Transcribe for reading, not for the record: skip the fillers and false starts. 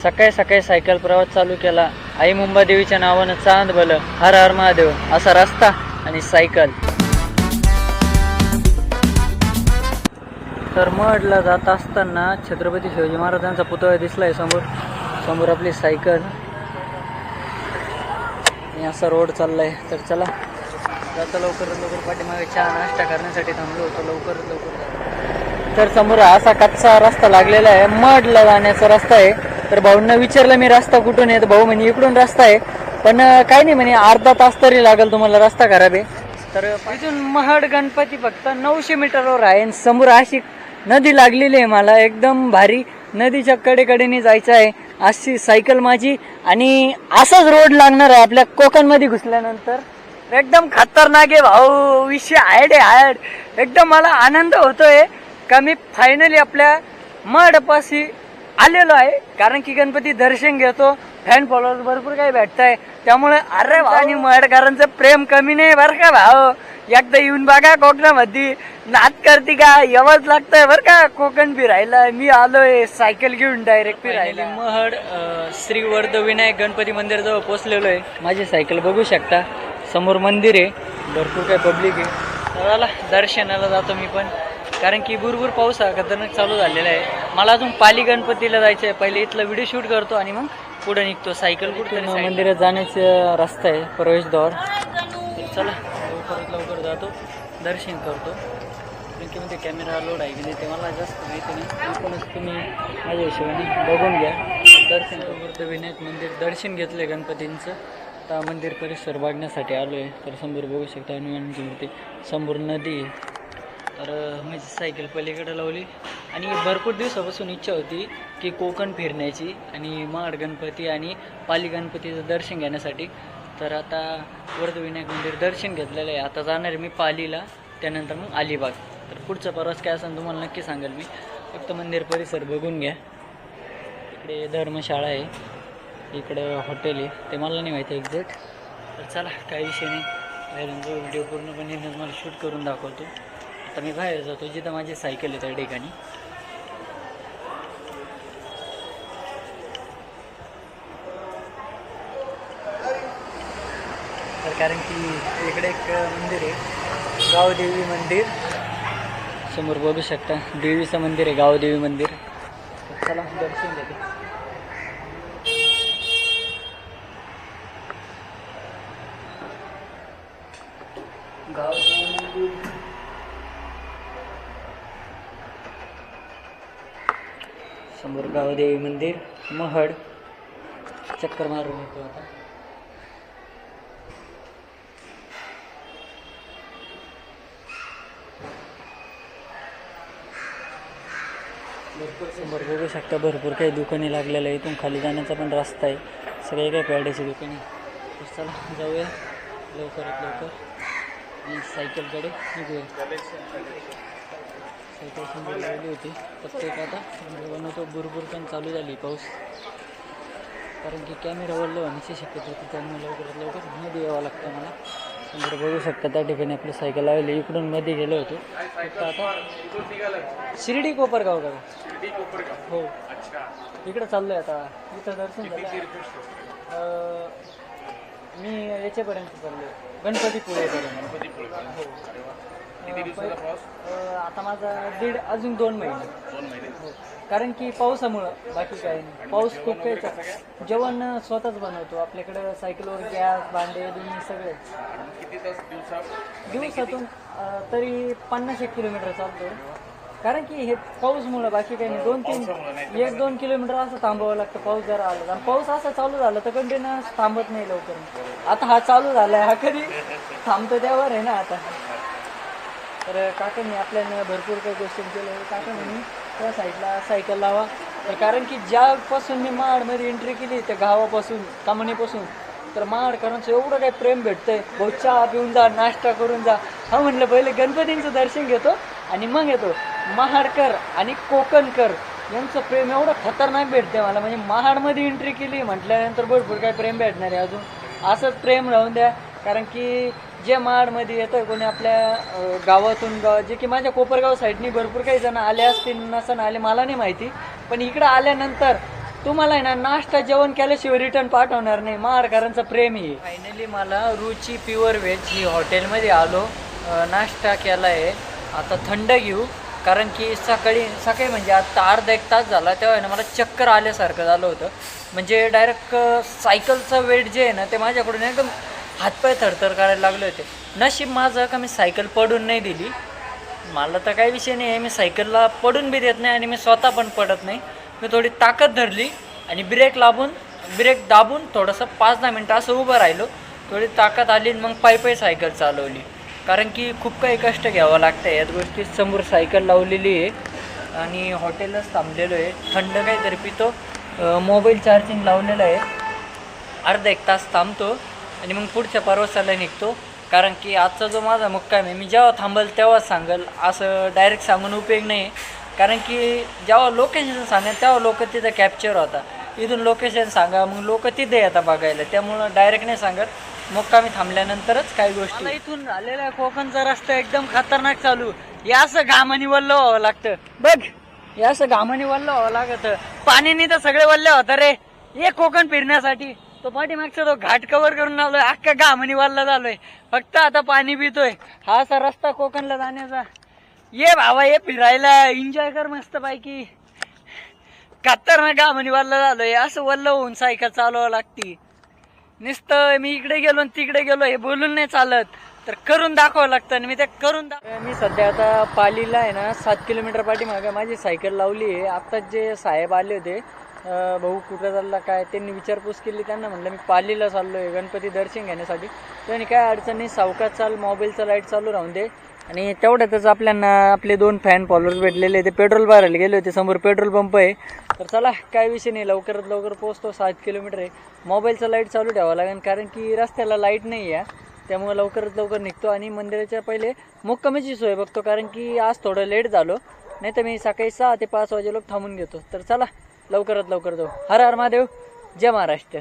सकाळी सकाळी सायकल प्रवास चालू केला. आई मुंबादेवीच्या नावानं चांद भलं, हर हर महादेव असा रस्ता आणि सायकल. तर मडला जात असताना छत्रपती शिवाजी महाराजांचा पुतळा दिसलाय समोर. समोर आपली सायकल आणि असा रोड चाललाय. तर चला जाता लवकरात लवकर. पाठीमागे चहा नाश्ता करण्यासाठी थांबलो होतो. लवकरात लवकर. तर समोर असा कच्चा रस्ता लागलेला आहे, मडला जाण्याचा रस्ता आहे. तर भाऊंना विचारलं मी रस्ता कुठून आहे, तर भाऊ म्हणे इकडून रस्ता आहे, पण काही नाही म्हणे अर्धा तास तरी लागेल तुम्हाला, रस्ता खराब आहे. तर इथून महड गणपती फक्त 900 मीटरवर आहे. आणि समोर अशी नदी लागलेली आहे. मला एकदम भारी नदीच्या कडेकडेने जायचं आहे. अशी सायकल माझी आणि असाच रोड लागणार आहे आपल्या कोकणमध्ये घुसल्यानंतर. एकदम खतरनाक आहे भाऊ, विषय हाड. एकदम मला आनंद होतोय का मी फायनली आपल्या मडपाशी आलेलो आहे. कारण की गणपती दर्शन घेतो, फॅन फॉलोअर्स भरपूर काही भेटताय. त्यामुळे अरे आणि मडकरांचं प्रेम कमी नाही बरं का भाऊ. एकदा येऊन बघा कोकणामध्ये, नाच करते का यावंच लागतंय बरं का कोकण फिरायला. मी आलोय सायकल घेऊन डायरेक्ट फिरायला. महड श्री वर्धविनायक गणपती मंदिर जवळ पोहोचलेलो आहे. माझी सायकल बघू शकता. समोर मंदिर आहे, भरपूर काही पब्लिक आहे. तर दर्शनाला जातो मी पण, कारण की भरपूर पाऊस हा खतरनाक चालू झालेला आहे. मला अजून पाली गणपतीला जायचं आहे. पहिले इथला व्हिडिओ शूट करतो आणि मग पुढे निघतो. सायकल कुठे मंदिरात जाण्याचा रस्ता आहे, प्रवेशद्वार. चला लवकर जातो, दर्शन करतो. कारण की मध्ये कॅमेरा लोड आहे की नाही ते मला जास्त माहिती नाही. एकूणच तुम्ही माझ्या हिशोबाने बघून घ्या. दर्शन करतो विनायक मंदिर, दर्शन घेतलं गणपतींचं. आता मंदिर परिसर बघण्यासाठी आलो आहे. तर समोर बघू शकता हनुमानची मूर्ती, समोर नदी. तर माझी सायकल पलीकडे लावली आणि भरपूर दिवसापासून इच्छा होती की कोकण फिरण्याची आणि महड गणपती आणि पाली गणपतीचं दर्शन घेण्यासाठी. तर आता वर्धविनायक मंदिर दर्शन घेतलेलं आहे. आता जाणार आहे मी पालीला, त्यानंतर मग अलिबाग. तर पुढचा प्रवास काय असेल तुम्हाला नक्की सांगेल मी. फक्त मंदिर परिसर बघून घ्या. इकडे धर्मशाळा आहे, इकडे हॉटेल आहे, ते मला नाही माहिती एक्झॅक्ट. तर चला काही विषय नाही, बाहेरून व्हिडिओ पूर्णपणे तुम्हाला शूट करून दाखवतो. आता मी बाहेर जातो जिथं माझी सायकल आहे त्या ठिकाणी. तर कारण की इकडे एक मंदिर आहे, गावदेवी मंदिर. समोर बघू शकता देवीचं मंदिर आहे, गावदेवी मंदिर. तर चला दर्शन घेतो. गावदेवी मंदिर समोर, गावदेवी मंदिर महड. चक्कर मारून येतो आता. समोर बघू शकता भरपूर काही दुकाने लागलेलं आहे. इथून खाली जाण्याचा पण रस्ता आहे, सगळे काही पेड्याची दुकाने. तर चला जाऊया लवकरात लवकर आणि सायकलकडे निघूया. सायकल समोर लावली होती प्रत्येक. आता बनवतो, भरपूर पण चालू झाली पाऊस. कारण की कॅमेरा वरलं होण्याची शक्यता होती, त्यामुळे लवकरात लवकर मध्ये यावं लागतं मला. समोर बघू शकता त्या ठिकाणी आपली सायकल लावली. इकडून मध्ये गेलो होतो. फक्त आता शिर्डी कोपरगाव का? हो, इकडं चाललोय आता. इथं दर्शन झालं. मी याच्यापर्यंत चाललोय, गणपतीपुळेपर्यंत. आता माझा अजून 2 महिने. हो, कारण की पावसामुळं, बाकी काही नाही. पाऊस खूप काही. जेवण स्वतःच बनवतो आपल्याकडे, सायकलवर गॅस, भांडे दोन्ही सगळे. दिवसातून तरी 50-1 किलोमीटर चालतो. कारण की हे पाऊसमुळं, बाकी काही नाही. 1-2 किलोमीटर असं थांबावं लागतं पाऊस जरा आला. आणि पाऊस असा चालू झाला तर कंटिन्युअस थांबत नाही लवकर. आता हा चालू झालाय, हा कधी थांबतो त्यावर आहे ना आता. तर काकांनी आपल्याला भरपूर काही क्वेश्चन केलं. काका म्हणे त्या साईडला सायकल लावा. तर कारण की ज्यापासून मी महाडमध्ये एंट्री केली त्या गावापासून, कामणीपासून, तर महाडकरांचं एवढं काही प्रेम भेटतंय. भाऊ चहा पिऊन जा, नाश्ता करून जा. हा म्हटलं पहिले गणपतींचं दर्शन घेतो आणि मग येतो. महाडकर आणि कोकणकर यांचं प्रेम एवढं खतरनाक भेटते मला. म्हणजे महाडमध्ये एंट्री केली म्हटल्यानंतर भरपूर काही प्रेम भेटणार आहे अजून. असंच प्रेम राहून द्या. कारण की जे महाडमध्ये येतं कोणी आपल्या गावातून, जे की माझ्या कोपरगाव साईडनी भरपूर काही जण आले असतील, नसन आले मला नाही माहिती. पण इकडं आल्यानंतर तुम्हाला आहे ना नाश्ता जेवण केल्याशिवाय रिटर्न पाठवणार नाही, महारकरांचं प्रेम आहे. फायनली मला रुची प्युअर व्हेज ही हॉटेलमध्ये आलो, नाश्ता केला आहे. आता थंड घेऊ, कारण की सकाळी म्हणजे आता अर्धा एक तास झाला तेव्हा आहे ना मला चक्कर आल्यासारखं झालं होतं. म्हणजे डायरेक्ट सायकलचं वेट जे आहे ना ते माझ्याकडून एकदम हातपाय थरथर करायला लागले होते. नशीब माझं का मी सायकल पडून नाही दिली. मला तर काही विषय नाही आहे, मी सायकलला पडून बी देत नाही आणि मी स्वतः पण पडत नाही. मी थोडी ताकद धरली आणि ब्रेक दाबून थोडंसं 5-10 मिनटं असं उभं राहिलो. थोडी ताकद आली मग पायी सायकल चालवली, कारण की खूप काही कष्ट घ्यावं लागतं याच गोष्टी. समोर सायकल लावलेली आहे आणि हॉटेलच थांबलेलो आहे. थंड काहीतरी पितो, मोबाईल चार्जिंग लावलेलं आहे. अर्धा एक तास थांबतो आणि मग पुढच्या प्रवासाला निघतो, कारण की आजचा जो माझा मुक्काम आहे मी जेव्हा थांबल तेव्हाच सांगेल, असं डायरेक्ट सांगून उपयोग नाही. कारण की जेव्हा लोकेशन सांगेल तेव्हा लोक तिथं कॅप्चर होता. इथून लोकेशन सांगा मग लोक तिथे येतात बघायला, त्यामुळं डायरेक्ट नाही सांगत. मुक्कामी थांबल्यानंतरच काही गोष्टी. इथून झालेला कोकणचा रस्ता एकदम खतरनाक चालू. हे असं घामानी वल्ल व्हावं लागतं बघ, हे असं घामानी वल्ल व्हावं लागतं. पाणीनी तर सगळे वल्ले होतं रे हे कोकण फिरण्यासाठी. तो पाठीमागचा तो घाट कव्हर करून आलोय, अख्खा घामानी वल्ला झालोय, फक्त आता पाणी पितोय. हा असा रस्ता कोकणला जाण्याचा. ये भावा ये फिरायला, एन्जॉय कर मस्त पैकी. खतरनाक घामानी वल्ला झालोय, असं वल्ल होऊन सायकल चालवावं लागती. नुसतं मी इकडे गेलो तिकडे गेलो हे बोलून नाही चालत, तर करून दाखवावं लागतं. आणि मी ते मी सध्या आता पालीला आहे ना 7 किलोमीटर पाठीमागे माझी सायकल लावली आहे. आत्ताच जे साहेब आले होते, भाऊ कुठं चालला काय, त्यांनी विचारपूस केली. त्यांना म्हणलं मी पालीला चाललो आहे गणपती दर्शन घेण्यासाठी. त्यांनी काय अडचण नाही, सावकाश चाल, मोबाईलचा लाईट चालू राहून दे. आणि तेवढ्यातच आपले 2 फॅन फॉलोअर्स भेटलेले, ते पेट्रोल भरायला गेले होते. समोर पेट्रोल पंप आहे. तर चला काय विषय नाही, लवकरात लवकर पोहोचतो. 7 किलोमीटर आहे. मोबाईलचा लाईट चालू ठेवावं लागेल, कारण की रस्त्याला लाईट नाही आहे. त्यामुळे लवकरात लवकर निघतो आणि मंदिराच्या पहिले मुक्कामीची सोय बघतो, कारण की आज थोडं लेट झालो. नाही तर मी सकाळी 6 ते 5 वाजे लोक थांबून घेतो. तर चला लवकरात लवकर जाऊ. हर हर महादेव, जय महाराष्ट्र.